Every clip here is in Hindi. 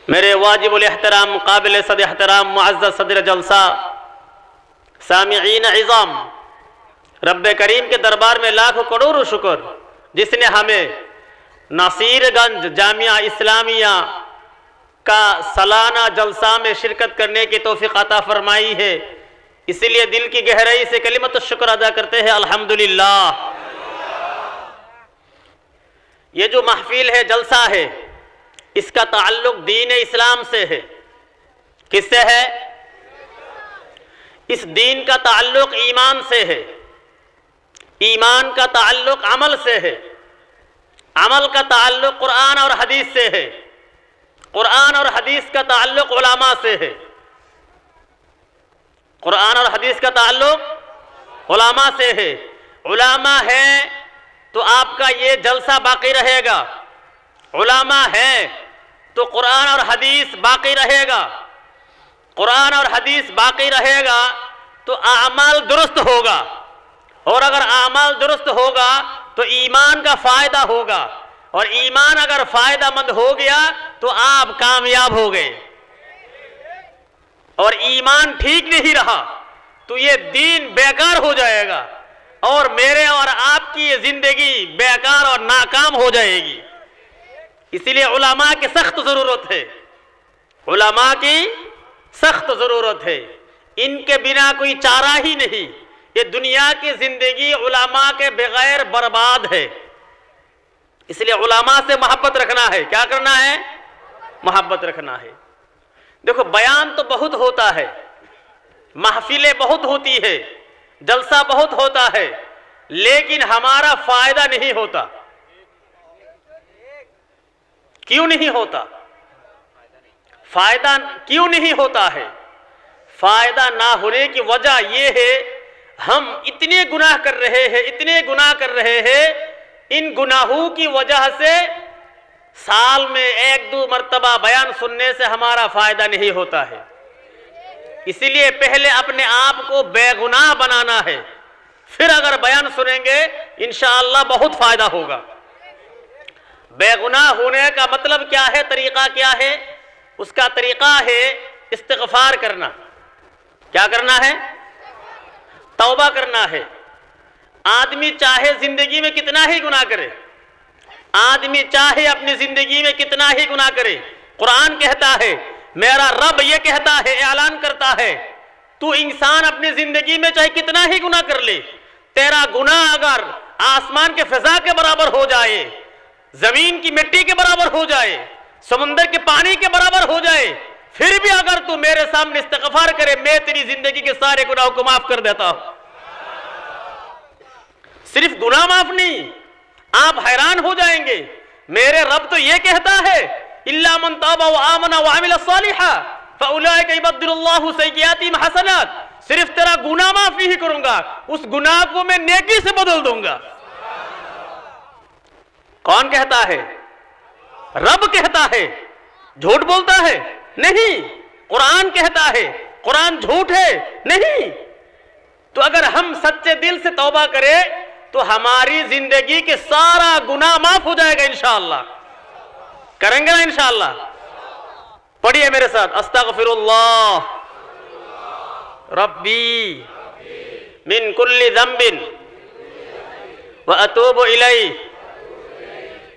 मेरे वाजिबुल एहतराम काबिल सद एहतराम मुअज़्ज़ज़ सदर जलसा सामिईन इज़ाम, रब्बे करीम के दरबार में लाखों करोड़ों शुक्र जिसने हमें नासिरगंज जामिया इस्लामिया का सालाना जलसा में शिरकत करने की तौफीक अता फरमाई है। इसलिए दिल की गहराई से कलिमत शुक्र अदा करते हैं अल्हम्दुलिल्लाह। ये जो महफिल है, जलसा है, इसका ताल्लुक दीन इस्लाम से है। किससे है? इस दीन का ताल्लुक ईमान से है, ईमान का ताल्लुक अमल से है, अमल का ताल्लुक कुरान और हदीस से है, कुरान और हदीस का ताल्लुक उलमा से है, कुरान और हदीस का ताल्लुक उलमा से है। उलमा है तो आपका ये जलसा बाकी रहेगा, उलमा है तो कुरान और हदीस बाकी रहेगा, कुरान और हदीस बाकी रहेगा तो आमाल दुरुस्त होगा, और अगर आमाल दुरुस्त होगा तो ईमान का फायदा होगा, और ईमान अगर फायदामंद हो गया तो आप कामयाब हो गए। और ईमान ठीक नहीं रहा तो ये दीन बेकार हो जाएगा और मेरे और आपकी ये जिंदगी बेकार और नाकाम हो जाएगी। इसलिए उलमा की सख्त जरूरत है, उलमा की सख्त जरूरत है। इनके बिना कोई चारा ही नहीं। ये दुनिया की जिंदगी उलमा के बगैर बर्बाद है। इसलिए उलमा से मोहब्बत रखना है। क्या करना है? मोहब्बत रखना है। देखो, बयान तो बहुत होता है, महफिलें बहुत होती है, जलसा बहुत होता है, लेकिन हमारा फायदा नहीं होता। क्यों नहीं होता? फायदा क्यों नहीं होता है? फायदा ना होने की वजह यह है, हम इतने गुनाह कर रहे हैं, इतने गुनाह कर रहे हैं, इन गुनाहों की वजह से साल में 1-2 मर्तबा बयान सुनने से हमारा फायदा नहीं होता है। इसीलिए पहले अपने आप को बेगुनाह बनाना है, फिर अगर बयान सुनेंगे इंशाअल्लाह बहुत फायदा होगा। बेगुनाह होने का मतलब क्या है, तरीका क्या है? उसका तरीका है इस्तिग़फ़ार करना। क्या करना है? तौबा करना है। आदमी चाहे जिंदगी में कितना ही गुनाह करे, आदमी चाहे अपनी जिंदगी में कितना ही गुनाह करे, कुरान कहता है, मेरा रब ये कहता है, ऐलान करता है, तू इंसान अपनी जिंदगी में चाहे कितना ही गुनाह कर ले, तेरा गुनाह अगर आसमान के फिजा के बराबर हो जाए, जमीन की मिट्टी के बराबर हो जाए, समुद्र के पानी के बराबर हो जाए, फिर भी अगर तू मेरे सामने इस्तिग़फ़ार करे, मैं तेरी जिंदगी के सारे गुनाहों को माफ कर देता हूं। सिर्फ गुनाह माफ नहीं, आप हैरान हो जाएंगे, मेरे रब तो ये कहता है, इल्ला मन ताबा व आमना व अमिल सालिहा फउलाइका युबद्दिलुल्लाहु सय्यिआतिहिम हसनात। सिर्फ तेरा गुनाह माफ नहीं करूंगा, उस गुनाह को मैं नेकी से बदल दूंगा। कौन कहता है? रब कहता है। झूठ बोलता है? नहीं। कुरान कहता है। कुरान झूठ है? नहीं। तो अगर हम सच्चे दिल से तौबा करें तो हमारी जिंदगी के सारा गुनाह माफ हो जाएगा इंशाअल्लाह। करेंगे ना इंशाअल्लाह? पढ़िए मेरे साथ, अस्तगफिरुल्लाह रब्बी मिन कुल्ली ज़ंबिन व अतूबु इलैहि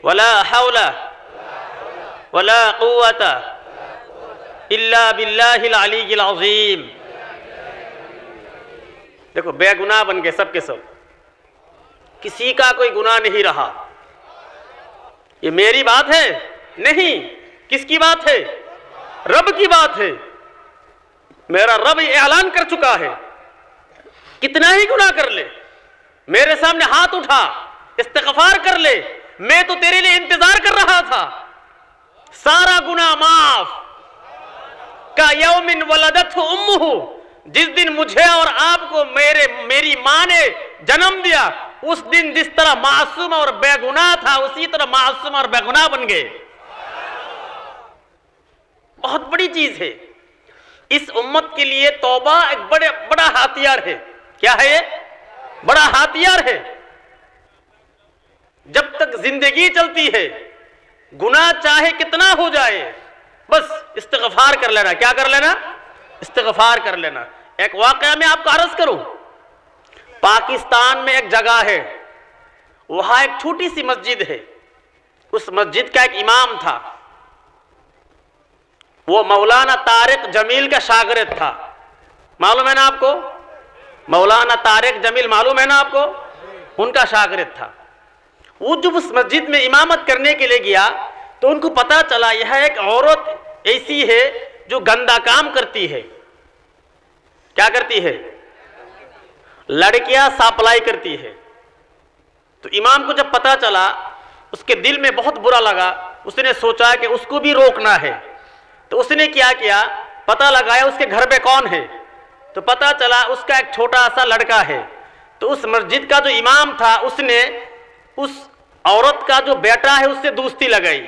वला हौला वला कुव्वता इल्ला बिल्लाहिल अलीय्यिल अज़ीम। देखो, बेगुनाह बन गए सब के सब, किसी का कोई गुनाह नहीं रहा। ये मेरी बात है? नहीं। किसकी बात है? रब की बात है। मेरा रब ऐलान कर चुका है, कितना ही गुनाह कर ले, मेरे सामने हाथ उठा, इस्तिग़फ़ार कर ले, मैं तो तेरे लिए इंतजार कर रहा था, सारा गुनाह माफ। का यौमिन वलदतहु उम्मुहु, जिस दिन मुझे और आपको मेरी मां ने जन्म दिया, उस दिन जिस तरह मासूम और बेगुनाह था, उसी तरह मासूम और बेगुनाह बन गए। बहुत बड़ी चीज है। इस उम्मत के लिए तौबा एक बड़ा हथियार है। क्या है ये? बड़ा हथियार है। जब तक जिंदगी चलती है, गुनाह चाहे कितना हो जाए, बस इस्तिग़फ़ार कर लेना। क्या कर लेना? इस्तिग़फ़ार कर लेना। एक वाक़या में आपको अर्ज़ करूं, पाकिस्तान में एक जगह है, वहां एक छोटी सी मस्जिद है। उस मस्जिद का एक इमाम था, वो मौलाना तारिक जमील का शागिर्द था। मालूम है ना आपको? मौलाना तारिक जमील मालूम है ना आपको? उनका शागिर्द था। वो जब उस मस्जिद में इमामत करने के लिए गया तो उनको पता चला यह एक औरत ऐसी है जो गंदा काम करती है। क्या करती है? लड़कियां सप्लाई करती है। तो इमाम को जब पता चला, उसके दिल में बहुत बुरा लगा। उसने सोचा कि उसको भी रोकना है। तो उसने क्या किया, पता लगाया उसके घर में कौन है। तो पता चला उसका एक छोटा सा लड़का है। तो उस मस्जिद का जो इमाम था उसने उस औरत का जो बेटा है उससे दोस्ती लगाई।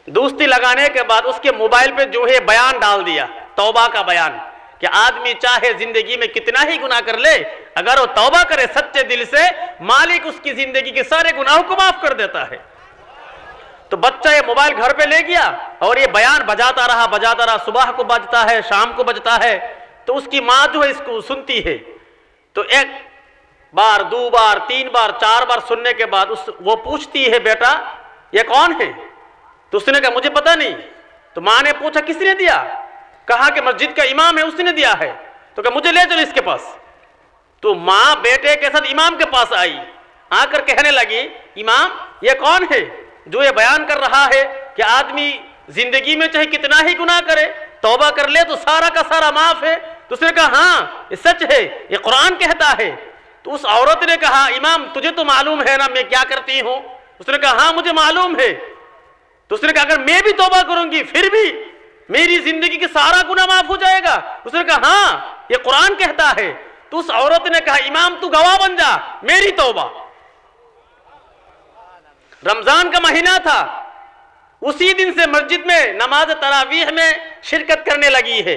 दोस्ती लगाने के बाद उसके मोबाइल पे जो है बयान डाल दिया, तौबा का बयान, कि आदमी चाहे जिंदगी में कितना ही गुनाह कर ले, अगर वो तौबा करे सच्चे दिल से, मालिक उसकी जिंदगी के सारे गुनाहों को माफ कर देता है। तो बच्चा ये मोबाइल घर पे ले गया और ये बयान बजाता रहा। सुबह को बजता है, शाम को बजता है। तो उसकी माँ जो है इसको सुनती है। तो एक बार, दो बार, तीन बार, चार बार सुनने के बाद वो पूछती है, बेटा ये कौन है? तो उसने कहा मुझे पता नहीं। तो माँ ने पूछा किसने दिया? कहा कि मस्जिद का इमाम है उसने दिया है। तो कहा मुझे ले चलो इसके पास। तो माँ बेटे के साथ इमाम के पास आई, आकर कहने लगी, इमाम ये कौन है जो ये बयान कर रहा है कि आदमी जिंदगी में चाहे कितना ही गुनाह करे, तौबा कर ले तो सारा का सारा माफ है? तो उसने कहा हाँ ये सच है, ये कुरान कहता है। तो उस औरत ने कहा, इमाम तुझे तो मालूम है ना मैं क्या करती हूँ? उसने कहा हाँ मुझे मालूम है। तो उसने कहा अगर मैं भी तौबा करूंगी फिर भी मेरी जिंदगी के सारा गुनाह माफ हो जाएगा? उसने कहा हाँ ये कुरान कहता है। तो उस औरत ने कहा, इमाम तू गवाह बन जा मेरी तौबा। रमजान का महीना था, उसी दिन से मस्जिद में नमाज तरावीह में शिरकत करने लगी है।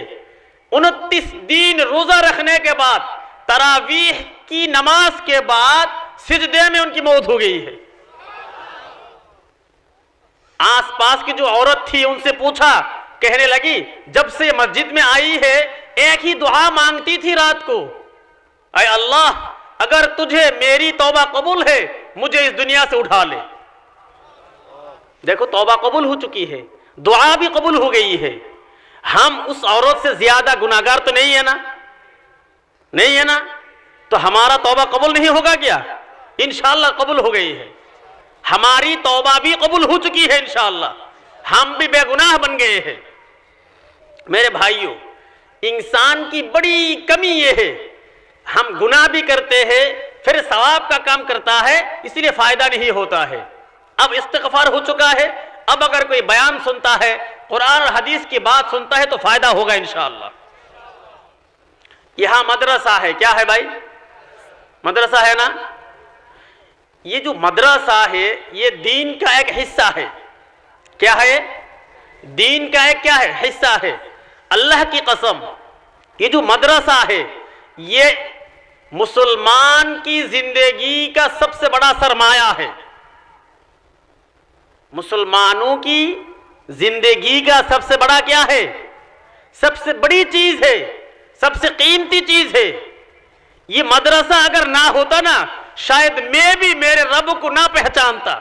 29 दिन रोजा रखने के बाद, तरावीह की नमाज के बाद सिजदे में उनकी मौत हो गई है। आसपास की जो औरत थी उनसे पूछा, कहने लगी जब से मस्जिद में आई है एक ही दुआ मांगती थी रात को, ऐ अल्लाह अगर तुझे मेरी तौबा कबूल है मुझे इस दुनिया से उठा ले। देखो तौबा कबूल हो चुकी है, दुआ भी कबूल हो गई है। हम उस औरत से ज्यादा गुनाहगार तो नहीं है ना? नहीं है ना? तो हमारा तौबा कबूल नहीं होगा क्या? इंशाअल्लाह कबूल हो गई है। हमारी तौबा भी कबूल हो चुकी है इंशाअल्लाह। हम भी बेगुनाह बन गए हैं। मेरे भाइयों, इंसान की बड़ी कमी यह है, हम गुनाह भी करते हैं फिर सवाब का काम करता है, इसलिए फायदा नहीं होता है। अब इस्तिग़फ़ार हो चुका है, अब अगर कोई बयान सुनता है, कुरान और हदीस की बात सुनता है तो फायदा होगा इंशाअल्लाह। यहां मदरसा है, क्या है भाई? मदरसा है ना? ये जो मदरसा है ये दीन का एक हिस्सा है। क्या है? दीन का एक क्या है? हिस्सा है। अल्लाह की कसम, ये जो मदरसा है ये मुसलमान की जिंदगी का सबसे बड़ा सरमाया है। मुसलमानों की जिंदगी का सबसे बड़ा क्या है? सबसे बड़ी चीज है, सबसे कीमती चीज है। ये मदरसा अगर ना होता ना, शायद मैं भी मेरे रब को ना पहचानता।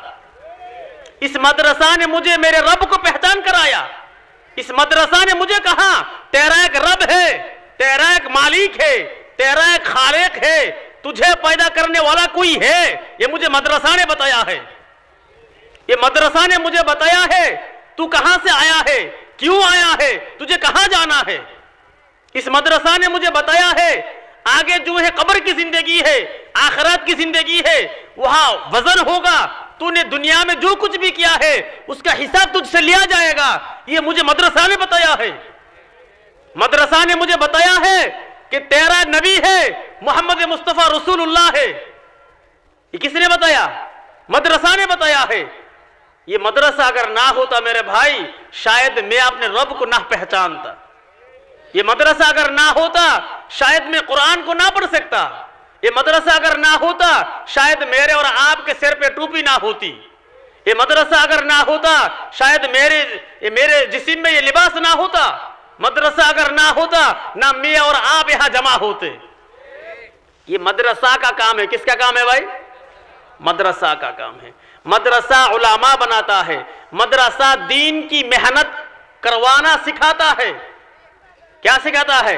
इस मदरसा ने मुझे मेरे रब को पहचान कराया। इस मदरसा ने मुझे कहा तेरा एक रब है, तेरा एक मालिक है, तेरा एक खालिक है, तुझे पैदा करने वाला कोई है। ये मुझे मदरसा ने बताया है। ये मदरसा ने मुझे बताया है तू कहां से आया है, क्यों आया है, तुझे कहां जाना है। इस मदरसा ने मुझे बताया है आगे जो है कब्र की जिंदगी है, आखिरत की जिंदगी है, वहां वजन होगा, तूने दुनिया में जो कुछ भी किया है उसका हिसाब तुझसे लिया जाएगा। ये मुझे मदरसा ने बताया है। मदरसा ने मुझे बताया है कि तेरा नबी है, मोहम्मद मुस्तफा रसूलुल्लाह है। ये किसने बताया? मदरसा ने बताया है। ये मदरसा अगर ना होता मेरे भाई, शायद मैं अपने रब को ना पहचानता। ये मदरसा अगर ना होता शायद मैं कुरान को ना पढ़ सकता। ये मदरसा अगर ना होता शायद मेरे और आपके सिर पे टोपी ना होती। ये मदरसा अगर ना होता शायद मेरे जिस्म में ये लिबास ना होता। मदरसा अगर ना होता ना मैं और आप यहां जमा होते। ये मदरसा का काम है। किसका काम है भाई? मदरसा का काम है। मदरसा उलामा बनाता है। मदरसा दीन की मेहनत करवाना सिखाता है। क्या सिखाता है?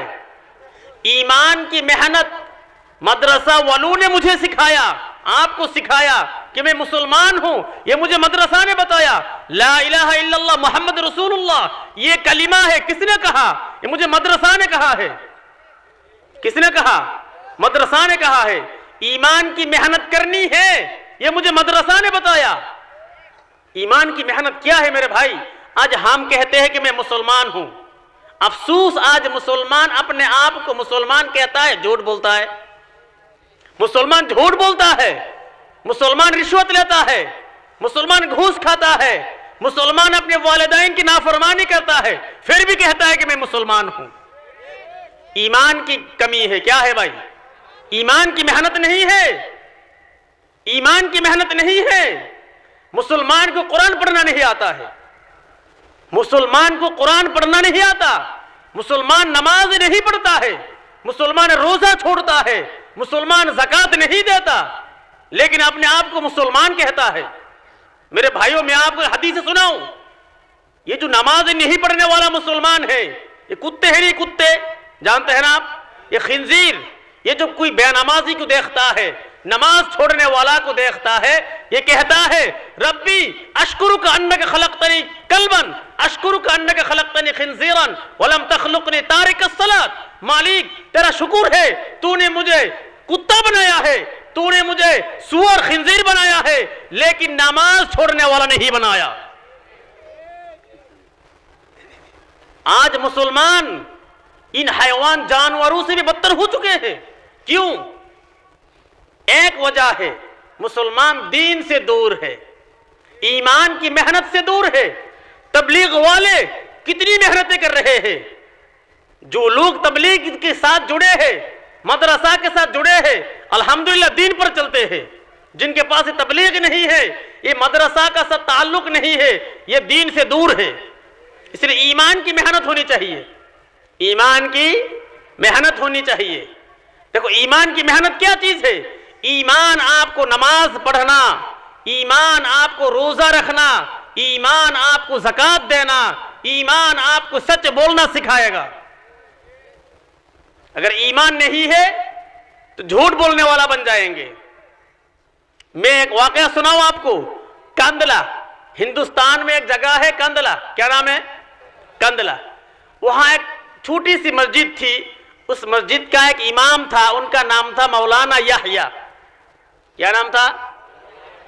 ईमान की मेहनत। मदरसा वालों ने मुझे सिखाया, आपको सिखाया कि मैं मुसलमान हूं। ये मुझे मदरसा ने बताया। ला इलाहा इल्लल्लाह मोहम्मद रसूलुल्लाह ये कलिमा है। किसने कहा? ये मुझे मदरसा ने कहा है। किसने कहा? मदरसा ने कहा है। ईमान की मेहनत करनी है, ये मुझे मदरसा ने बताया। ईमान की मेहनत क्या है मेरे भाई? आज हम कहते हैं कि मैं मुसलमान हूं। अफसोस आज मुसलमान अपने आप को मुसलमान कहता है, झूठ बोलता है। मुसलमान झूठ बोलता है। मुसलमान रिश्वत लेता है। मुसलमान घूस खाता है। मुसलमान अपने वालिदैन की नाफरमानी करता है, फिर भी कहता है कि मैं मुसलमान हूं। ईमान की कमी है। क्या है भाई? ईमान की मेहनत नहीं है। ईमान की मेहनत नहीं है। मुसलमान को कुरान पढ़ना नहीं आता है। मुसलमान को कुरान पढ़ना नहीं आता। मुसलमान नमाज नहीं पढ़ता है। मुसलमान रोजा छोड़ता है। मुसलमान ज़कात नहीं देता, लेकिन अपने आप को मुसलमान कहता है। मेरे भाइयों, मैं आपको हदीस सुनाऊं। ये जो नमाज नहीं पढ़ने वाला मुसलमान है, ये कुत्ते हैं। नहीं कुत्ते जानते हैं ना आप? ये खिंजीर। ये जो कोई बेनमाजी को देखता है, नमाज छोड़ने वाला को देखता है, ये कहता है रब्बी अशकुरुका अन्नका खलक़तनी कल्बन अशकुरुका अन्नका खलक़तनी खिंजीरन वलम तखलुक़नी तारिकस सलात। मालिक तेरा शुक्र है, तूने मुझे कुत्ता बनाया है, तूने मुझे सुअर खिंजीर बनाया है, लेकिन नमाज छोड़ने वाला नहीं बनाया। आज मुसलमान इन हैवान जानवरों से भी बदतर हो चुके हैं। क्यों? एक वजह है, मुसलमान दीन से दूर है, ईमान की मेहनत से दूर है। तबलीग वाले कितनी मेहनतें कर रहे हैं। जो लोग तबलीग के साथ जुड़े हैं, मदरसा के साथ जुड़े हैं, अल्हम्दुलिल्लाह दीन पर चलते हैं। जिनके पास तबलीग नहीं है, ये मदरसा का साथ ताल्लुक नहीं है, ये दीन से दूर है। इसलिए ईमान की मेहनत होनी चाहिए। ईमान की मेहनत होनी चाहिए। देखो, ईमान की मेहनत क्या चीज है? ईमान आपको नमाज पढ़ना, ईमान आपको रोजा रखना, ईमान आपको ज़कात देना, ईमान आपको सच बोलना सिखाएगा। अगर ईमान नहीं है तो झूठ बोलने वाला बन जाएंगे। मैं एक वाकया सुनाऊं आपको। कंदला, हिंदुस्तान में एक जगह है कंदला। क्या नाम है? कंदला। वहां एक छोटी सी मस्जिद थी। उस मस्जिद का एक इमाम था, उनका नाम था मौलाना याहिया। क्या नाम था?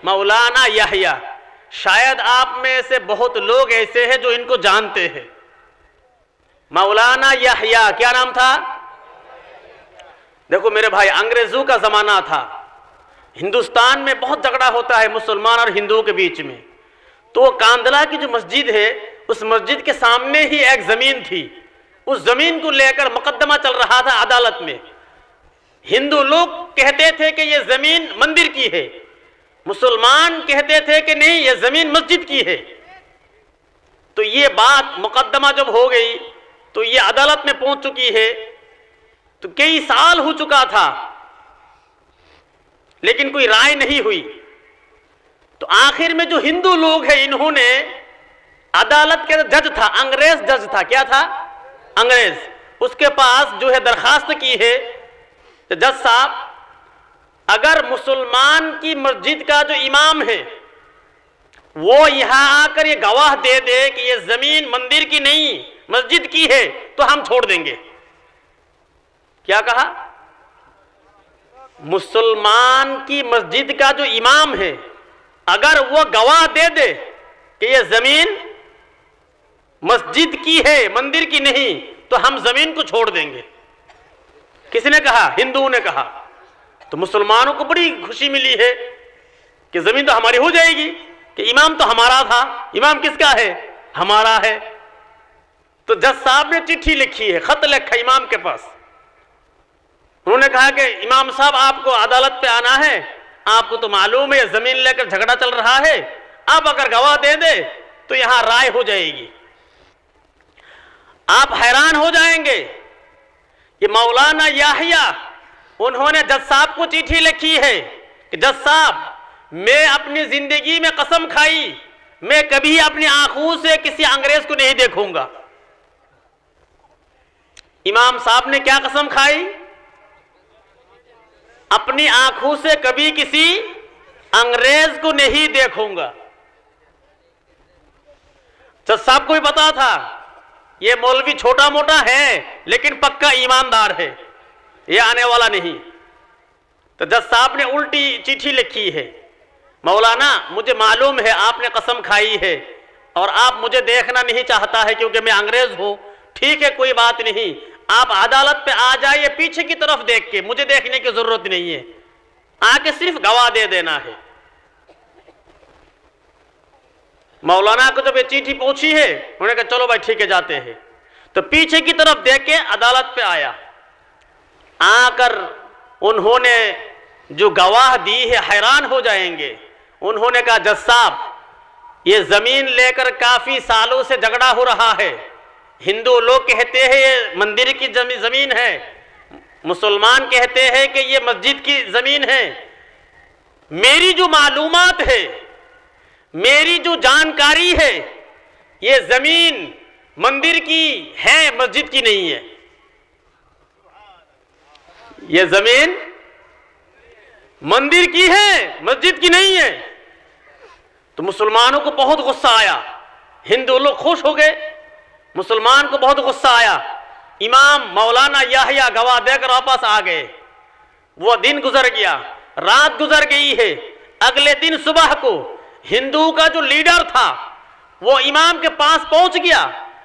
मौलाना याहिया। शायद आप में से बहुत लोग ऐसे हैं जो इनको जानते हैं। मौलाना याहिया, क्या नाम था? देखो मेरे भाई, अंग्रेजों का जमाना था। हिंदुस्तान में बहुत झगड़ा होता है मुसलमान और हिंदुओं के बीच में। तो कांदला की जो मस्जिद है, उस मस्जिद के सामने ही एक जमीन थी। उस जमीन को लेकर मुकदमा चल रहा था अदालत में। हिंदू लोग कहते थे कि यह जमीन मंदिर की है, मुसलमान कहते थे कि नहीं, यह जमीन मस्जिद की है। तो ये बात मुकदमा जब हो गई तो ये अदालत में पहुंच चुकी है। तो कई साल हो चुका था, लेकिन कोई राय नहीं हुई। तो आखिर में जो हिंदू लोग हैं, इन्होंने अदालत के जज था, अंग्रेज जज था। क्या था? अंग्रेज। उसके पास जो है दरखास्त की है, तो जज साहब, अगर मुसलमान की मस्जिद का जो इमाम है वो यहां आकर ये गवाह दे दे कि ये जमीन मंदिर की नहीं मस्जिद की है, तो हम छोड़ देंगे। क्या कहा? मुसलमान की मस्जिद का जो इमाम है, अगर वो गवाह दे दे कि ये जमीन मस्जिद की है मंदिर की नहीं, तो हम जमीन को छोड़ देंगे। किसने कहा? हिंदुओं ने कहा। तो मुसलमानों को बड़ी खुशी मिली है कि जमीन तो हमारी हो जाएगी, कि इमाम तो हमारा था। इमाम किसका है? हमारा है। तो जज साहब ने चिट्ठी लिखी है, खत लिखा इमाम के पास। उन्होंने कहा कि इमाम साहब, आपको अदालत पे आना है। आपको तो मालूम है जमीन लेकर झगड़ा चल रहा है, अब अगर गवाह दे दे तो यहां राय हो जाएगी। आप हैरान हो जाएंगे कि मौलाना याहिया उन्होंने जज साहब को चिट्ठी लिखी है कि जज साहब, मैं अपनी जिंदगी में कसम खाई, मैं कभी अपनी आंखों से किसी अंग्रेज को नहीं देखूंगा। इमाम साहब ने क्या कसम खाई? अपनी आंखों से कभी किसी अंग्रेज को नहीं देखूंगा। जज साहब को भी पता था ये मौलवी छोटा मोटा है लेकिन पक्का ईमानदार है, ये आने वाला नहीं। तो जज साहब ने उल्टी चिट्ठी लिखी है, मौलाना मुझे मालूम है आपने कसम खाई है और आप मुझे देखना नहीं चाहता है क्योंकि मैं अंग्रेज हूं। ठीक है, कोई बात नहीं, आप अदालत पे आ जाइए पीछे की तरफ देख के, मुझे देखने की जरूरत नहीं है, आके सिर्फ गवाह दे देना है। मौलाना को जब ये चिट्ठी पहुंची है उन्होंने कहा चलो भाई ठीक है जाते हैं। तो पीछे की तरफ देख के अदालत पे आया, आकर उन्होंने जो गवाह दी है हैरान हो जाएंगे। उन्होंने कहा जज साहब, ये जमीन लेकर काफी सालों से झगड़ा हो रहा है। हिंदू लोग कहते हैं ये मंदिर की जमीन है, मुसलमान कहते हैं कि ये मस्जिद की जमीन है। मेरी जो मालूमात है, मेरी जो जानकारी है, ये जमीन मंदिर की है, मस्जिद की नहीं है। ये जमीन मंदिर की है, मस्जिद की नहीं है। तो मुसलमानों को बहुत गुस्सा आया, हिंदू लोग खुश हो गए, मुसलमान को बहुत गुस्सा आया। इमाम मौलाना याहिया गवाह देकर वापस आ गए। वो दिन गुजर गया, रात गुजर गई है। अगले दिन सुबह को हिंदू का जो लीडर था वो इमाम के पास पहुंच गया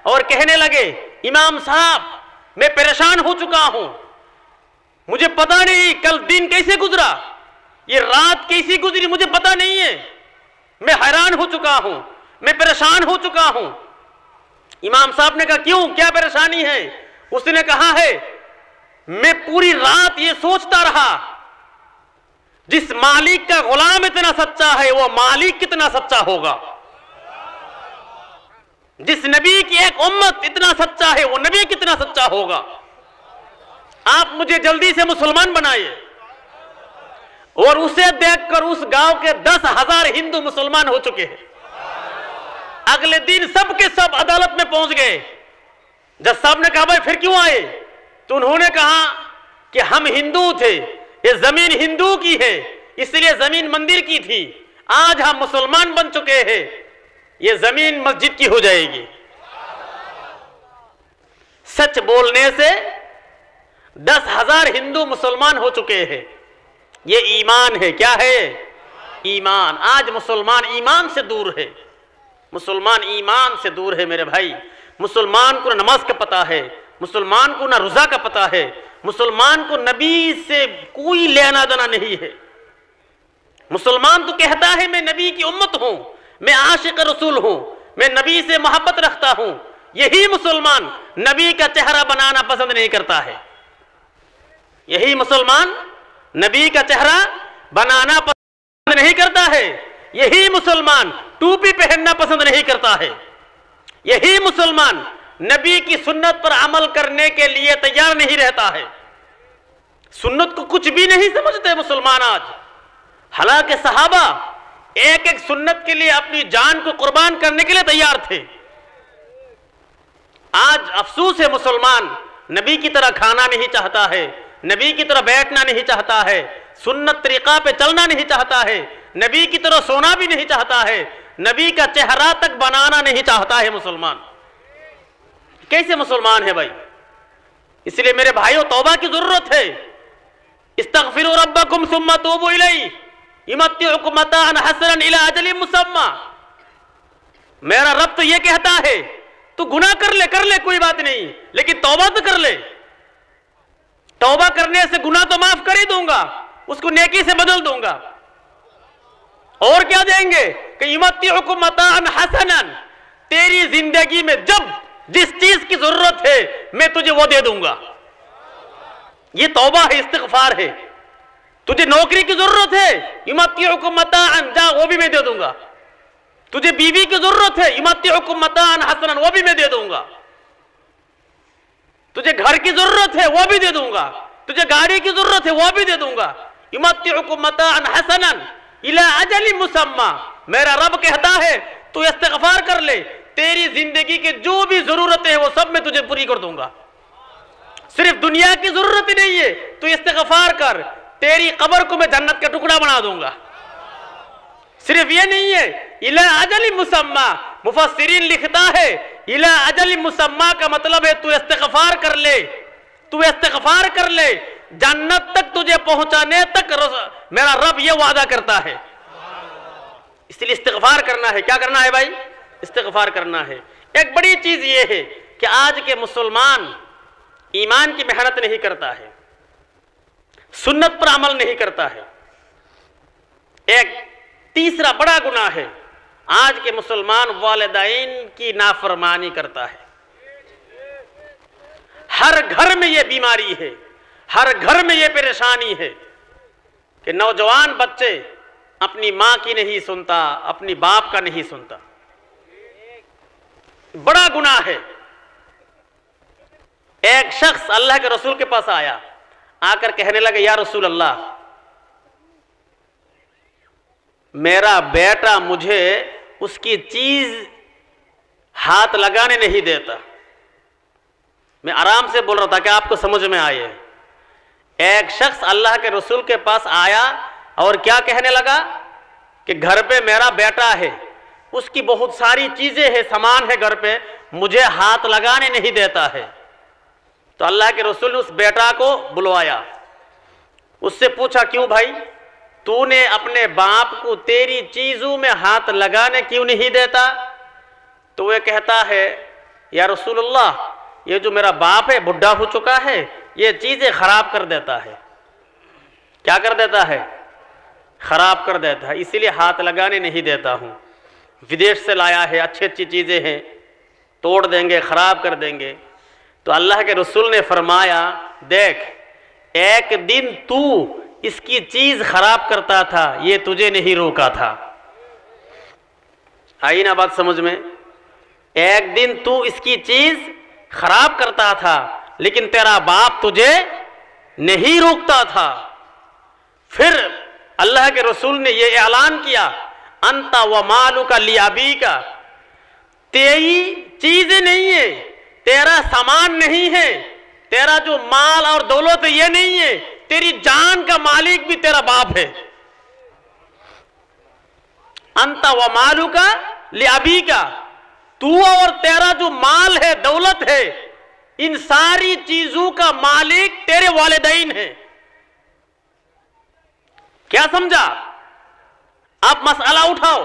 और कहने लगे, इमाम साहब मैं परेशान हो चुका हूं, मुझे पता नहीं कल दिन कैसे गुजरा, ये रात कैसी गुजरी मुझे पता नहीं है, मैं हैरान हो चुका हूं, मैं परेशान हो चुका हूं। इमाम साहब ने कहा क्यों, क्या परेशानी है? उसने कहा है मैं पूरी रात ये सोचता रहा, जिस मालिक का गुलाम इतना सच्चा है वो मालिक कितना सच्चा होगा, जिस नबी की एक उम्मत इतना सच्चा है वो नबी कितना सच्चा होगा। आप मुझे जल्दी से मुसलमान बनाइए। और उसे देखकर उस गांव के 10,000 हिंदू मुसलमान हो चुके हैं। अगले दिन सब के सब अदालत में पहुंच गए। जज साहब ने कहा भाई फिर क्यों आए? तो उन्होंने कहा कि हम हिंदू थे, ये जमीन हिंदू की है इसलिए जमीन मंदिर की थी, आज हम मुसलमान बन चुके हैं, ये जमीन मस्जिद की हो जाएगी। सच बोलने से 10,000 हिंदू मुसलमान हो चुके हैं। ये ईमान है। क्या है? ईमान। आज मुसलमान ईमान से दूर है, मुसलमान ईमान से दूर है मेरे भाई। मुसलमान को नमाज का पता है, मुसलमान को ना रोजा का पता है, मुसलमान को नबी से कोई लेना देना नहीं है। मुसलमान तो कहता है मैं नबी की उम्मत हूं, मैं आशिक रसूल हूं, मैं नबी से मोहब्बत रखता हूं। यही मुसलमान नबी का चेहरा बनाना पसंद नहीं करता है। यही मुसलमान नबी का चेहरा बनाना पसंद नहीं करता है। यही मुसलमान टोपी पहनना पसंद नहीं करता है। यही मुसलमान नबी की सुन्नत पर अमल करने के लिए तैयार नहीं रहता है। सुन्नत को कुछ भी नहीं समझते मुसलमान आज। हालांकि सहाबा एक एक सुन्नत के लिए अपनी जान को कुर्बान करने के लिए तैयार थे। आज अफसोस है मुसलमान नबी की तरह खाना नहीं चाहता है, नबी की तरह बैठना नहीं चाहता है, सुन्नत तरीका पे चलना नहीं चाहता है, नबी की तरह सोना भी नहीं चाहता है, नबी का चेहरा तक बनाना नहीं चाहता है मुसलमान। कैसे मुसलमान है भाई? इसलिए मेरे भाइयों तौबा की जरूरत है। इस्तगफिरू रब्बकुम सुम्मा तूबू इलैहि युमत्तिउकुम मताअन हसनन इला अजलिन मुसम्मा। मेरा रब तो ये कहता है तू गुनाह कर ले कोई बात नहीं, लेकिन तौबा तो कर ले। तौबा करने से गुनाह तो माफ कर ही दूंगा, उसको नेकी से बदल दूंगा। और क्या देंगे कि युमत्तिउकुम मताअन हसनन, तेरी जिंदगी में जब जिस चीज की जरूरत है मैं तुझे वो दे दूंगा। ये तौबा है, इस्तिगफार है। तुझे नौकरी की जरूरत है, युमत्तिउकुम मताअन, जा वो भी मैं दे दूंगा। तुझे बीवी की जरूरत है, युमत्तिउकुम मताअन हसनन, वो भी मैं दे दूंगा। तुझे घर की जरूरत है, वो भी दे दूंगा। तुझे गाड़ी की जरूरत है, वो भी दे दूंगा। युमत्तिउकुम मताअन हसनन इला अजलिन मुसम्मा, मेरा रब कहता है तू इस्तिग़फ़ार कर ले, तेरी जिंदगी की जो भी जरूरत है वो सब मैं तुझे पूरी कर दूंगा। सिर्फ दुनिया की जरूरत ही नहीं है, तू इस्तिग़फ़ार कर, तेरी कब्र को मैं जन्नत का टुकड़ा बना दूंगा। सिर्फ ये नहीं है, इला अजलिन मुसम्मा, मुफस्सिरीन लिखता है इला अजलिन मुसम्मा का मतलब है तू इस्तिग़फ़ार कर ले, तू इस्तिग़फ़ार कर ले, जन्नत तक तुझे पहुंचाने तक मेरा रब ये वादा करता है। इसलिए इस्तिग़फ़ार करना है। क्या करना है भाई? इस्तिग़फ़ार करना है। एक बड़ी चीज ये है कि आज के मुसलमान ईमान की मेहनत नहीं करता है, सुन्नत पर अमल नहीं करता है। एक तीसरा बड़ा गुनाह है, आज के मुसलमान वालिदैन की नाफरमानी करता है। हर घर में ये बीमारी है, हर घर में ये परेशानी है कि नौजवान बच्चे अपनी मां की नहीं सुनता, अपनी बाप का नहीं सुनता। बड़ा गुनाह है। एक शख्स अल्लाह के रसूल के पास आया, आकर कहने लगे या रसूल अल्लाह, मेरा बेटा मुझे उसकी चीज हाथ लगाने नहीं देता। मैं आराम से बोल रहा था कि आपको समझ में आए। एक शख्स अल्लाह के रसूल के पास आया और क्या कहने लगा कि घर पे मेरा बेटा है, उसकी बहुत सारी चीजें हैं, सामान है घर पे, मुझे हाथ लगाने नहीं देता है। तो अल्लाह के रसूल ने उस बेटा को बुलवाया, उससे पूछा क्यों भाई, तूने अपने बाप को तेरी चीजों में हाथ लगाने क्यों नहीं देता? तो वह कहता है या रसूलुल्लाह, ये जो मेरा बाप है बुढ़ा हो चुका है, ये चीजें खराब कर देता है। क्या कर देता है? खराब कर देता है, इसीलिए हाथ लगाने नहीं देता हूं। विदेश से लाया है, अच्छी अच्छी चीजें हैं, तोड़ देंगे, खराब कर देंगे। तो अल्लाह के रसूल ने फरमाया, देख एक दिन तू इसकी चीज खराब करता था, ये तुझे नहीं रोका था। आई ना बात समझ में? एक दिन तू इसकी चीज खराब करता था, लेकिन तेरा बाप तुझे नहीं रोकता था। फिर अल्लाह के रसूल ने यह ऐलान किया, अंता व मालुका लिअबीका, तेरी चीज नहीं है, तेरा सामान नहीं है, तेरा जो माल और दौलत है ये नहीं है, तेरी जान का मालिक भी तेरा बाप है। अंता व मालुका लिअबीका, तू और तेरा जो माल है, दौलत है, इन सारी चीजों का मालिक तेरे वालिदैन है। क्या समझा? अब मसला उठाओ,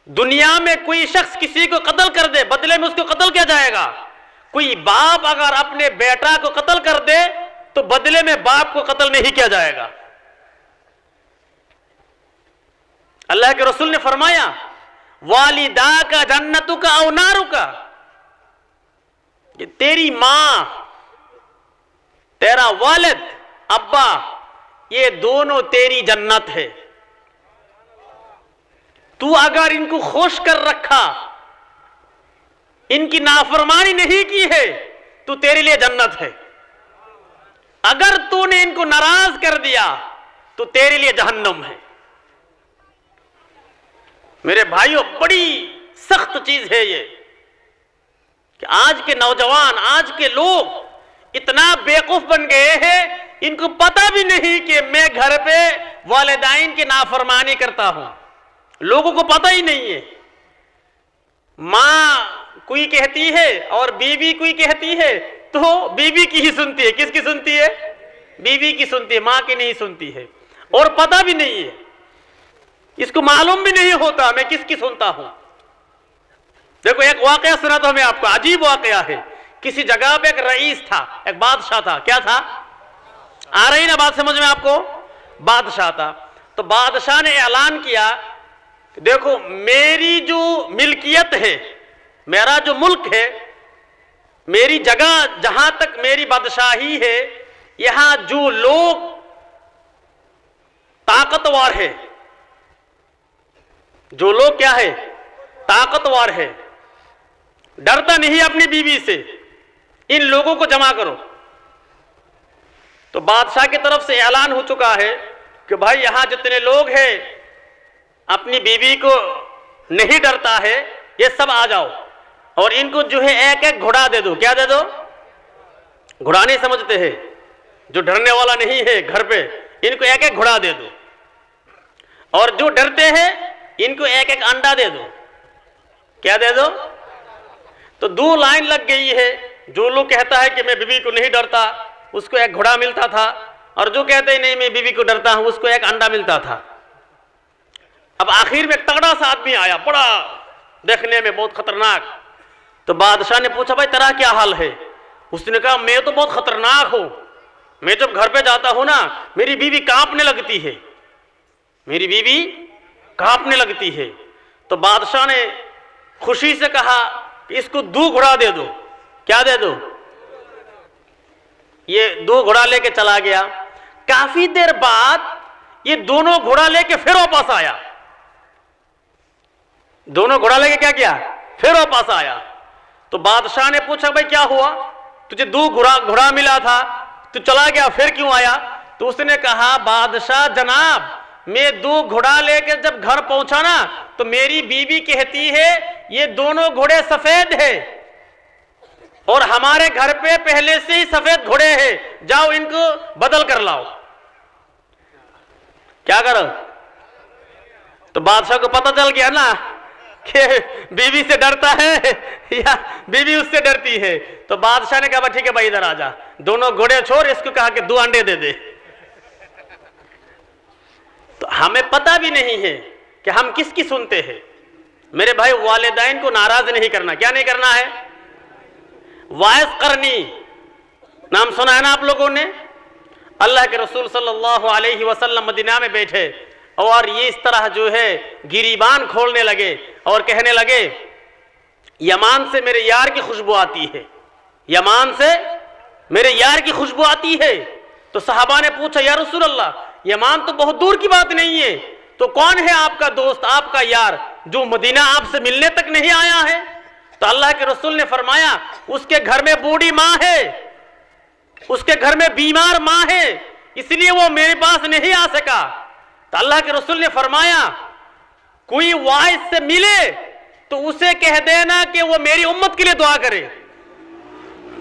दुनिया में कोई शख्स किसी को कत्ल कर दे, बदले में उसको कत्ल किया जाएगा। कोई बाप अगर अपने बेटा को कत्ल कर दे तो बदले में बाप को कत्ल नहीं किया जाएगा। अल्लाह के रसूल ने फरमाया, वालिदा का जन्नतु का औ नारु का, तेरी मां, तेरा वालिद, अब्बा, ये दोनों तेरी जन्नत है। तू अगर इनको खुश कर रखा, इनकी नाफरमानी नहीं की है, तो तेरे लिए जन्नत है। अगर तूने इनको नाराज कर दिया तो तेरे लिए जहन्नम है। मेरे भाइयों, बड़ी सख्त चीज है ये कि आज के नौजवान, आज के लोग इतना बेवकूफ बन गए हैं, इनको पता भी नहीं कि मैं घर पे वालिदैन की नाफरमानी करता हूं। लोगों को पता ही नहीं है। मां कोई कहती है और बीवी कोई कहती है, तो बीवी की ही सुनती है। किसकी सुनती है? बीवी की सुनती है, मां की नहीं सुनती है। और पता भी नहीं है, इसको मालूम भी नहीं होता मैं किसकी सुनता हूं। देखो एक वाकया सुनाता हूं मैं आपको, अजीब वाकया है। किसी जगह पे एक रईस था, एक बादशाह था। क्या था? आ रही ना बात समझ में आपको? बादशाह था। तो बादशाह ने ऐलान किया, देखो मेरी जो मिल्कियत है, मेरा जो मुल्क है, मेरी जगह जहां तक मेरी बादशाही है, यहां जो लोग ताकतवर है, जो लोग क्या है, ताकतवर है, डरता नहीं अपनी बीवी से, इन लोगों को जमा करो। तो बादशाह की तरफ से ऐलान हो चुका है कि भाई यहां जितने लोग हैं अपनी बीवी को नहीं डरता है, ये सब आ जाओ और इनको जो है एक एक घोड़ा दे दो। क्या दे दो? घोड़ा नहीं समझते हैं, जो डरने वाला नहीं है घर पे, इनको एक एक घोड़ा दे दो। और जो डरते हैं इनको एक एक अंडा दे दो। क्या दे दो? तो दो लाइन लग गई है। जो लोग कहता है कि मैं बीवी को नहीं डरता, उसको एक घोड़ा मिलता था, और जो कहते हैं नहीं मैं बीवी को डरता हूं, उसको एक अंडा मिलता था। अब आखिर में एक तगड़ा सा आदमी आया, बड़ा देखने में बहुत खतरनाक। तो बादशाह ने पूछा भाई तेरा क्या हाल है? उसने कहा मैं तो बहुत खतरनाक हूं, मैं जब घर पे जाता हूं ना मेरी बीवी कांपने लगती है, मेरी बीवी कांपने लगती है। तो बादशाह ने खुशी से कहा कि इसको 2 घोड़ा दे दो। क्या दे दो? ये 2 घोड़ा लेके चला गया। काफी देर बाद ये दोनों घोड़ा लेके फिर वापस आया। दोनों घोड़ा लेके क्या किया? फिर वापस आया। तो बादशाह ने पूछा भाई क्या हुआ, तुझे 2 घोड़ा मिला था, तू चला गया, फिर क्यों आया? तो उसने कहा बादशाह जनाब मैं 2 घोड़ा लेकर जब घर पहुंचा ना तो मेरी बीवी कहती है ये दोनों घोड़े सफेद है और हमारे घर पे पहले से ही सफेद घोड़े हैं, जाओ इनको बदल कर लाओ। क्या करो? तो बादशाह को पता चल गया ना कि बीवी से डरता है या बीवी उससे डरती है। तो बादशाह ने कहा ठीक है भाई इधर आ जा, दोनों घोड़े छोड़, इसको कहा कि 2 अंडे दे दे। तो हमें पता भी नहीं है कि हम किसकी सुनते हैं। मेरे भाई वालिदैन को नाराज नहीं करना। क्या नहीं करना है? वाइस करनी नाम सुना है ना आप लोगों ने? अल्लाह के रसूल सल्लल्लाहु अलैहि वसल्लम मदीना में बैठे और ये इस तरह जो है गिरीबान खोलने लगे और कहने लगे यमान से मेरे यार की खुशबू आती है, यमान से मेरे यार की खुशबू आती है। तो सहाबा ने पूछा या रसूल अल्लाह यमान तो बहुत दूर की बात नहीं है, तो कौन है आपका दोस्त, आपका यार जो मदीना आपसे मिलने तक नहीं आया है? तो अल्लाह के रसूल ने फरमाया उसके घर में बूढ़ी माँ है, उसके घर में बीमार माँ है, इसलिए वो मेरे पास नहीं आ सका। तो अल्लाह के रसूल ने फरमाया कोई वाइस से मिले तो उसे कह देना कि वो मेरी उम्मत के लिए दुआ करे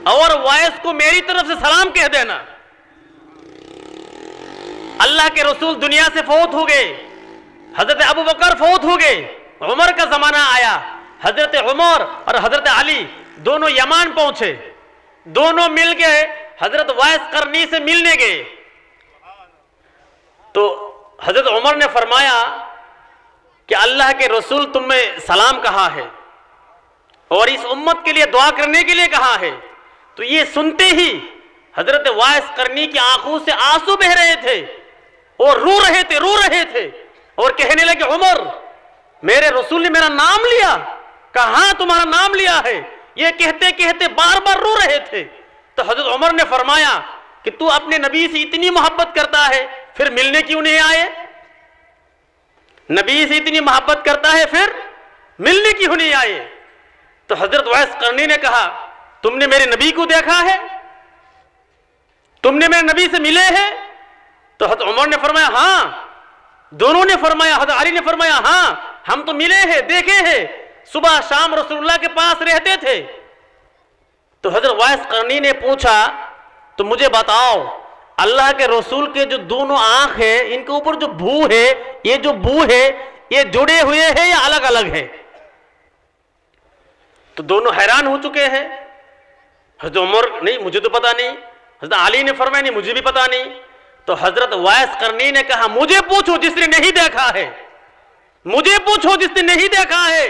और वाइस को मेरी तरफ से सलाम कह देना। अल्लाह के रसूल दुनिया से फौत हो गए, हजरत अबू बकर फौत हो गए, उमर का जमाना आया, हजरत उमर और हजरत अली दोनों यमान पहुंचे, दोनों मिल गए हजरत वाइस करनी से मिलने गए। तो हजरत उमर ने फरमाया कि अल्लाह के रसूल तुम्हें सलाम कहा है और इस उम्मत के लिए दुआ करने के लिए कहा है। तो ये सुनते ही हजरत वाइस करनी की आंखों से आंसू बह रहे थे और रो रहे थे और कहने लगे उमर मेरे रसूल ने मेरा नाम लिया। कहा तुम्हारा नाम लिया है? ये कहते कहते बार बार रो रहे थे। तो हजरत उमर ने फरमाया कि तू अपने नबी से इतनी मोहब्बत करता है फिर मिलने क्यों नहीं आए? नबी से इतनी मोहब्बत करता है फिर मिलने क्यों नहीं आए? तो हजरत वाइस करनी ने कहा तुमने मेरे नबी को देखा है, तुमने मेरे नबी से मिले हैं? तो हजरत उमर ने फरमाया हाँ। दोनों ने फरमाया, हजरत अली ने फरमाया हाँ हम तो मिले हैं, देखे हैं, सुबह शाम रसूलुल्लाह के पास रहते थे। तो हजरत वाइस करनी ने पूछा तो मुझे बताओ अल्लाह के रसूल के जो दोनों आंख है इनके ऊपर जो भू है, ये जो भू है ये जुड़े हुए हैं या अलग अलग है? तो दोनों हैरान हो चुके हैं। हजरत उमर नहीं मुझे तो पता नहीं, हजरत अली ने फरमाया नहीं मुझे भी पता नहीं। तो हजरत वाइस करनी ने कहा मुझे पूछो जिसने नहीं देखा है, मुझे पूछो जिसने नहीं देखा है।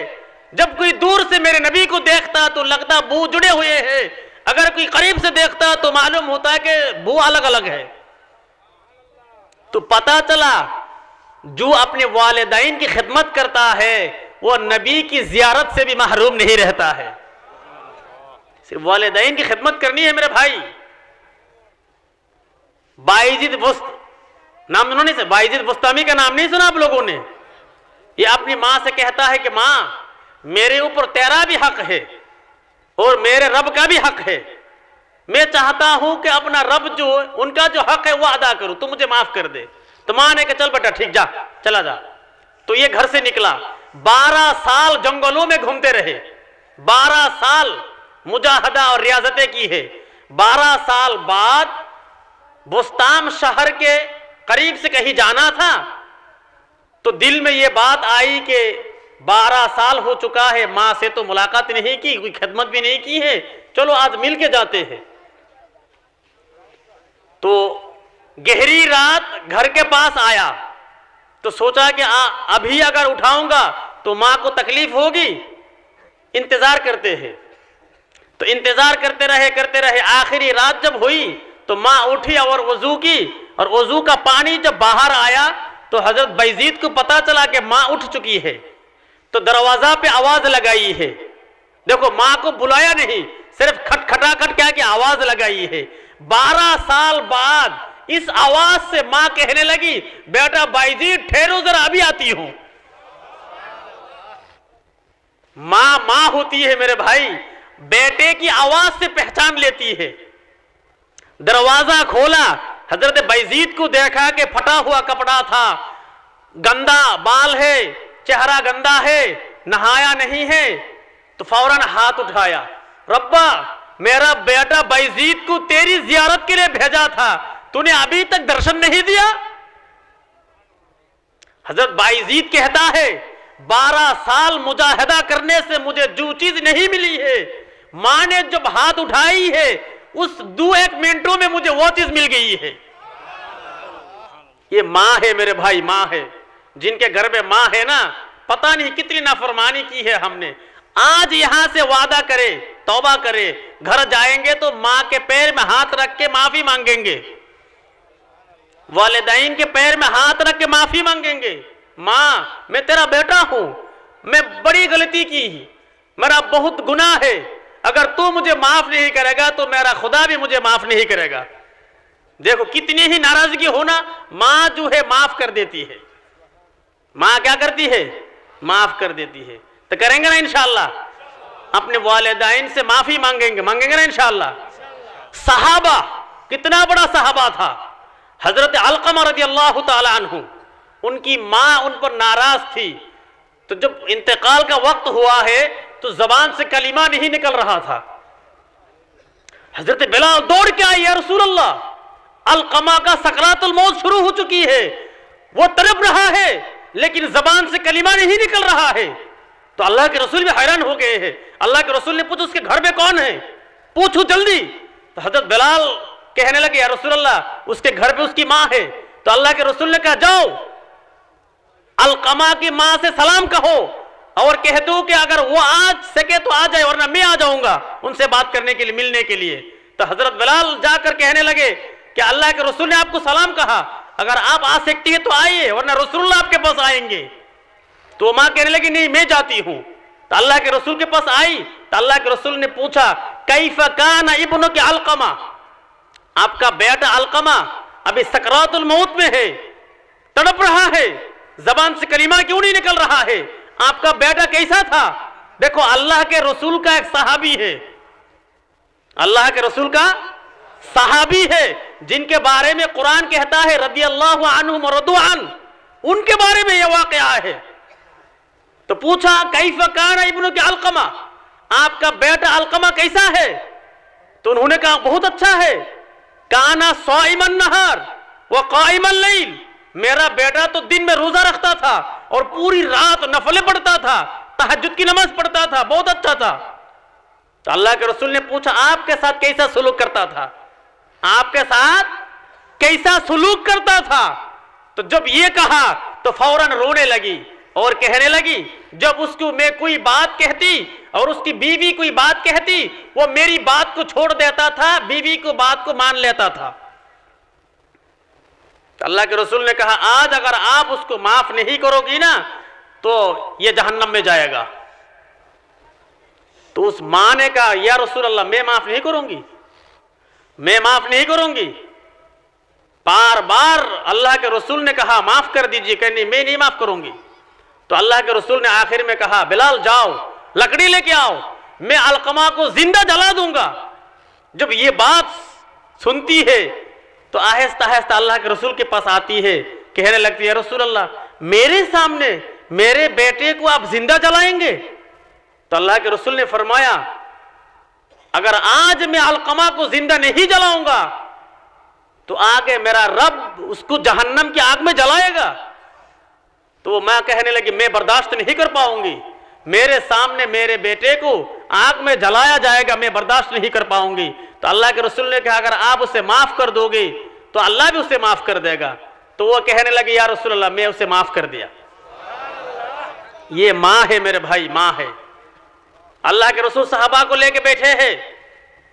जब कोई दूर से मेरे नबी को देखता तो लगता भू जुड़े हुए हैं, अगर कोई करीब से देखता तो मालूम होता है कि भू अलग अलग है। तो पता चला जो अपने वालिदैन की खिदमत करता है वो नबी की जियारत से भी महरूम नहीं रहता है। सिर्फ वालिदैन की खिदमत करनी है मेरे भाई। बायजीद बुस्त नाम उन्होंने से, बायजीद बुस्तामी का नाम नहीं सुना आप लोगों ने? ये अपनी माँ से कहता है कि माँ, मेरे ऊपर तेरा भी हक है और मेरे रब का भी हक है, मैं चाहता हूं कि अपना रब जो उनका जो हक है वो अदा करूं, तू मुझे माफ कर दे। तो माँ ने कहा चल बेटा ठीक, जा चला जा। तो ये घर से निकला, 12 साल जंगलों में घूमते रहे, 12 साल मुजाहदा और रियाजतें की है। 12 साल बाद बुस्ताम शहर के करीब से कहीं जाना था, तो दिल में ये बात आई कि 12 साल हो चुका है, माँ से तो मुलाकात नहीं की, कोई खिदमत भी नहीं की है, चलो आज मिल के जाते हैं। तो गहरी रात घर के पास आया, तो सोचा कि अभी अगर उठाऊंगा तो माँ को तकलीफ होगी, इंतजार करते हैं। तो इंतजार करते रहे, आखिरी रात जब हुई तो माँ उठी और वजू की, और वजू का पानी जब बाहर आया तो हजरत बैजीद को पता चला कि माँ उठ चुकी है। तो दरवाजा पे आवाज लगाई है, देखो माँ को बुलाया नहीं, सिर्फ खटखटाखट क्या कि आवाज लगाई है। 12 साल बाद इस आवाज से माँ कहने लगी, बेटा बैजीद ठहरो जरा, अभी आती हूं। माँ होती है मेरे भाई, बेटे की आवाज से पहचान लेती है। दरवाजा खोला, हजरत बैजीद को देखा कि फटा हुआ कपड़ा था, गंदा बाल है, चेहरा गंदा है, नहाया नहीं है। तो फौरन हाथ उठाया, रब्बा मेरा बेटा बैजीद को तेरी जियारत के लिए भेजा था, तूने अभी तक दर्शन नहीं दिया। हजरत बैजीद कहता है, 12 साल मुजाहिदा करने से मुझे जो चीज नहीं मिली है, मां ने जब हाथ उठाई है उस 2-1 मिनटों में मुझे वो चीज मिल गई है। ये मां है मेरे भाई, मां है। जिनके घर में मां है ना, पता नहीं कितनी नाफरमानी की है हमने। आज यहां से वादा करे, तौबा करे, घर जाएंगे तो मां के पैर में हाथ रख के माफी मांगेंगे, वालिदैन के पैर में हाथ रख के माफी मांगेंगे। मां मैं तेरा बेटा हूं, मैं बड़ी गलती की, मेरा बहुत गुनाह है, अगर तू मुझे माफ नहीं करेगा तो मेरा खुदा भी मुझे माफ नहीं करेगा। देखो कितनी ही नाराजगी होना, मां जो है माफ कर देती है। मां क्या करती है? माफ कर देती है। तो करेंगे ना इंशाअल्लाह, अपने वालिदैन से माफी मांगेंगे ना इंशाअल्लाह। सहाबा, कितना बड़ा सहाबा था हजरत अलकमा रज़ियल्लाहु ताला अन्हु, उनकी मां उन पर नाराज थी। तो जब इंतकाल का वक्त हुआ है तो जबान से कलीमा नहीं निकल रहा था। हजरत बिलाल दौड़ के आई, या रसूल अल्लाह, अलकमा का सकरातुल मौत शुरू हो चुकी है, वो तड़प रहा है लेकिन जबान से कलीमा नहीं निकल रहा है। तो अल्लाह के रसूल भी हैरान हो गए हैं। अल्लाह के रसूल ने पूछा उसके घर में कौन है, पूछो जल्दी। तो हजरत बिलाल कहने लगे, या रसूल अल्लाह उसके घर पे उसकी मां है। तो अल्लाह के रसूल ने कहा, जाओ अलकमा की मां से सलाम कहो और कह दो कि अगर वो आज सके तो आ जाए, वरना मैं आ जाऊंगा उनसे बात करने के लिए, मिलने के लिए। तो हजरत बिलाल जाकर कहने लगे कि अल्लाह के रसूल ने आपको सलाम कहा, अगर आप आ सकती है तो आइए, वरना रसूलुल्लाह आपके पास आएंगे। तो मां कहने लगी, नहीं मैं जाती हूं। तो अल्लाह के रसूल के पास आई तो अल्लाह के रसूल ने पूछा, कैफ काना इब्नु के अलकमा, आपका बेटा अलकमा अभी सकरातुल मौत में है, तड़प रहा है, जबान से कलीमा क्यों नहीं निकल रहा है, आपका बेटा कैसा था? देखो अल्लाह के रसूल का एक सहाबी है, अल्लाह के रसूल का सहाबी है, जिनके बारे में कुरान कहता है रदियल्लाहु अन्हुम रदू अन, उनके बारे में यह वाकया है। तो पूछा, कैफ काना इब्नु के अलकमा, आपका बेटा अलकमा कैसा है? तो उन्होंने कहा बहुत अच्छा है। काना साइमन नहार व काइमन लैल, मेरा बेटा तो दिन में रोजा रखता था और पूरी रात नफले पढ़ता था, तहज्जुद की नमाज पढ़ता था, बहुत अच्छा था। तो अल्लाह के रसूल ने पूछा, आपके साथ कैसा सुलूक करता था, आपके साथ कैसा सुलूक करता था? तो जब ये कहा तो फौरन रोने लगी और कहने लगी, जब उसको मैं कोई बात कहती और उसकी बीवी कोई बात कहती, वो मेरी बात को छोड़ देता था, बीवी को बात को मान लेता था। तो अल्लाह के रसूल ने कहा, आज अगर आप उसको माफ नहीं करोगी ना तो ये जहन्नम में जाएगा। तो उस मां ने कहा, या रसूल अल्लाह मैं माफ नहीं करूंगी, मैं माफ नहीं करूंगी। बार बार अल्लाह के रसूल ने कहा माफ कर दीजिए, कहनी मैं नहीं माफ करूंगी। तो अल्लाह के रसूल ने आखिर में कहा, बिलाल जाओ लकड़ी लेके आओ, मैं अलकमा को जिंदा जला दूंगा। जब ये बात सुनती है तो आहिस्ता आहिस्ता अल्लाह के रसूल के पास आती है, कहने लगती है, रसूल अल्लाह, मेरे सामने मेरे बेटे को आप जिंदा जलाएंगे? तो अल्लाह के रसूल ने फरमाया, अगर आज मैं अलकमा को जिंदा नहीं जलाऊंगा तो आगे मेरा रब उसको जहन्नम की आग में जलाएगा। तो वो मां कहने लगी, मैं बर्दाश्त नहीं कर पाऊंगी, मेरे सामने मेरे बेटे को आग में जलाया जाएगा, मैं बर्दाश्त नहीं कर पाऊंगी। तो अल्लाह के रसूल ने कहा, अगर आप उसे माफ कर दोगे तो अल्लाह भी उसे माफ कर देगा। तो वो कहने लगे, या रसूल अल्लाह, मैं उसे माफ कर दिया। ये माँ है मेरे भाई, माँ है। अल्लाह के रसूल सहाबा को लेके बैठे हैं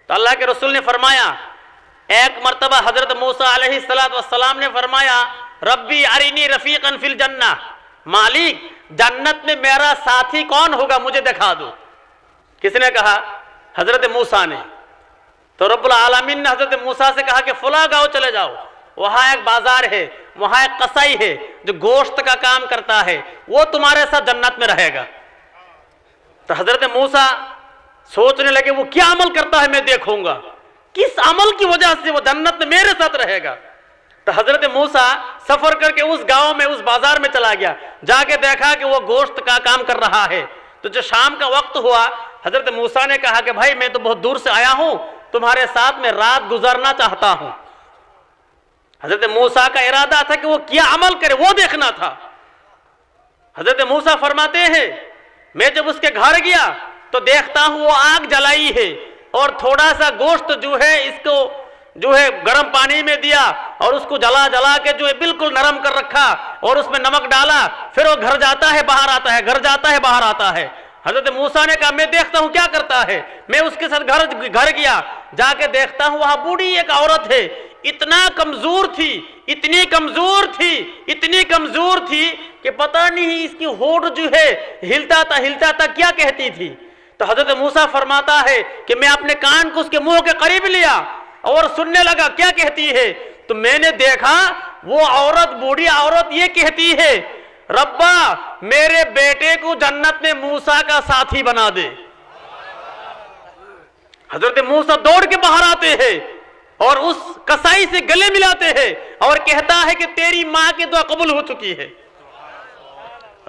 तो अल्लाह के रसूल ने फरमाया, एक मर्तबा हजरत मूसा अलैहिस्सलाम ने फरमाया, रब्बी अरिनी रफीकन फिल जन्ना, मालिक जन्नत में मेरा साथी कौन होगा मुझे दिखा दो। किसने कहा? हजरत मूसा ने। तो रब्बुल आलमीन ने हजरत मूसा से कहा कि फुला गांव चले जाओ, वहां एक बाजार है, वहां एक कसाई है जो गोश्त का काम करता है, वो तुम्हारे साथ जन्नत में रहेगा। तो हजरत मूसा सोचने लगे, वो क्या अमल करता है मैं देखूंगा, किस अमल की वजह से वो जन्नत में मेरे साथ रहेगा। तो हजरत मूसा सफर करके उस गांव में, उस बाजार में चला गया, जाके देखा कि वो गोश्त का काम कर रहा है। तो जो शाम का वक्त हुआ, हजरत मूसा ने कहा कि भाई मैं तो बहुत दूर से आया हूं, तुम्हारे साथ में रात गुजारना चाहता हूं। हजरत मूसा का इरादा था कि वो क्या अमल करे वो देखना था। हजरत मूसा फरमाते हैं, मैं जब उसके घर गया तो देखता हूं वो आग जलाई है और थोड़ा सा गोश्त जो है इसको जो है गर्म पानी में दिया और उसको जला जला के जो है बिल्कुल नरम कर रखा और उसमें नमक डाला, फिर वो घर जाता है बाहर आता है, घर जाता है बाहर आता है। हजरत मूसा ने कहा, मैं देखता हूं क्या करता है। मैं उसके साथ घर गया, जाके देखता हूं वहां बूढ़ी एक औरत है, इतना कमजोर थी, इतनी कमजोर थी, इतनी कमजोर थी कि पता नहीं इसकी होठ जो है हिलता था क्या कहती थी। तो हजरत मूसा फरमाता है कि मैं अपने कान को उसके मुंह के करीब लिया और सुनने लगा क्या कहती है। तो मैंने देखा वो औरत, बूढ़ी औरत ये कहती है, रब्बा मेरे बेटे को जन्नत में मूसा का साथी बना दे। हजरत मूसा दौड़ के बाहर आते हैं और उस कसाई से गले मिलाते हैं और कहता है कि तेरी मां की दुआ कबूल हो चुकी है।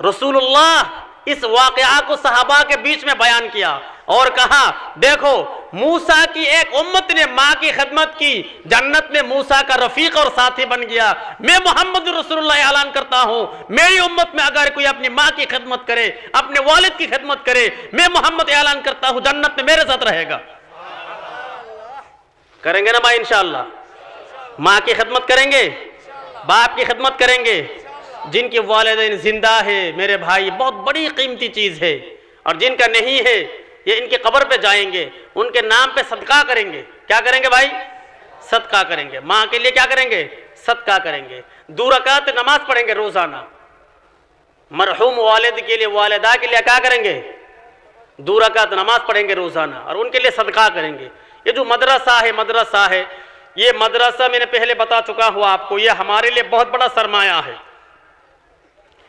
रसूलुल्लाह इस वाकया को सहाबा के बीच में बयान किया और कहा, देखो मूसा की एक उम्मत ने मां की खिदमत की, जन्नत में मूसा का रफीक और साथी बन गया। मैं मोहम्मद रसूलुल्लाह ऐलान करता हूं, मेरी उम्मत में अगर कोई अपनी मां की खिदमत करे, अपने वालिद की खिदमत करे, मैं मोहम्मद ऐलान करता हूं जन्नत में मेरे साथ रहेगा। करेंगे ना भाई इंशाअल्लाह? मां की खिदमत करेंगे, बाप की खिदमत करेंगे। जिनके वालिदैन जिंदा है मेरे भाई, बहुत बड़ी कीमती चीज है, और जिनका नहीं है ये इनके कब्र पे जाएंगे, उनके नाम पे सदका करेंगे। क्या करेंगे भाई? सदका करेंगे। माँ के लिए क्या करेंगे? सदका करेंगे। 2 रकात नमाज पढ़ेंगे रोजाना। मरहूम वालिद के लिए, वालिदा के लिए क्या करेंगे? 2 रकात नमाज पढ़ेंगे रोजाना और उनके लिए सदका करेंगे। ये जो मदरसा है, ये मदरसा मैंने पहले बता चुका हूँ आपको, ये हमारे लिए बहुत बड़ा सरमाया है।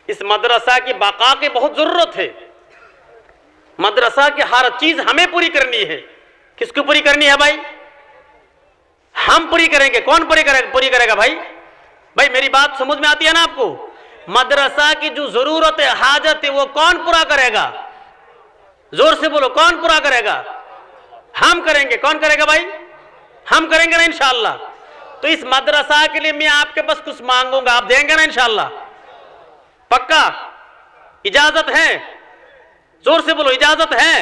इस मदरसा की बका की बहुत जरूरत है। मदरसा की हर चीज हमें पूरी करनी है। किसको पूरी करनी है भाई? हम पूरी करेंगे। कौन पूरी करेगा भाई? भाई मेरी बात समझ में आती है ना आपको? मदरसा की जो जरूरत है, हाजत है, वो कौन पूरा करेगा? जोर से बोलो, कौन पूरा करेगा? हम करेंगे। कौन करेगा भाई? हम करेंगे ना इंशाअल्लाह। तो इस मदरसा के लिए मैं आपके पास कुछ मांगूंगा, आप देंगे ना इंशाअल्लाह? पक्का? इजाजत है? जोर से बोलो, इजाजत है?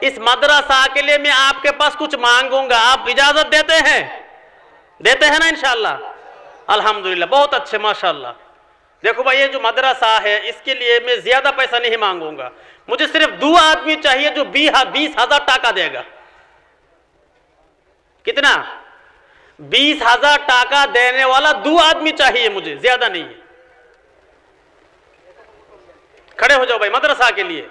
इस मदरसा के लिए मैं आपके पास कुछ मांगूंगा, आप इजाजत देते हैं? देते हैं ना इंशाअल्लाह? अल्हम्दुलिल्लाह, बहुत अच्छे, माशाअल्लाह। देखो भाई, ये जो मदरसा है इसके लिए मैं ज्यादा पैसा नहीं मांगूंगा, मुझे सिर्फ 2 आदमी चाहिए जो 20,000 टाका देगा। कितना? 20,000 टाका देने वाला 2 आदमी चाहिए मुझे, ज्यादा नहीं है। खड़े हो जाओ भाई मदरसा के लिए।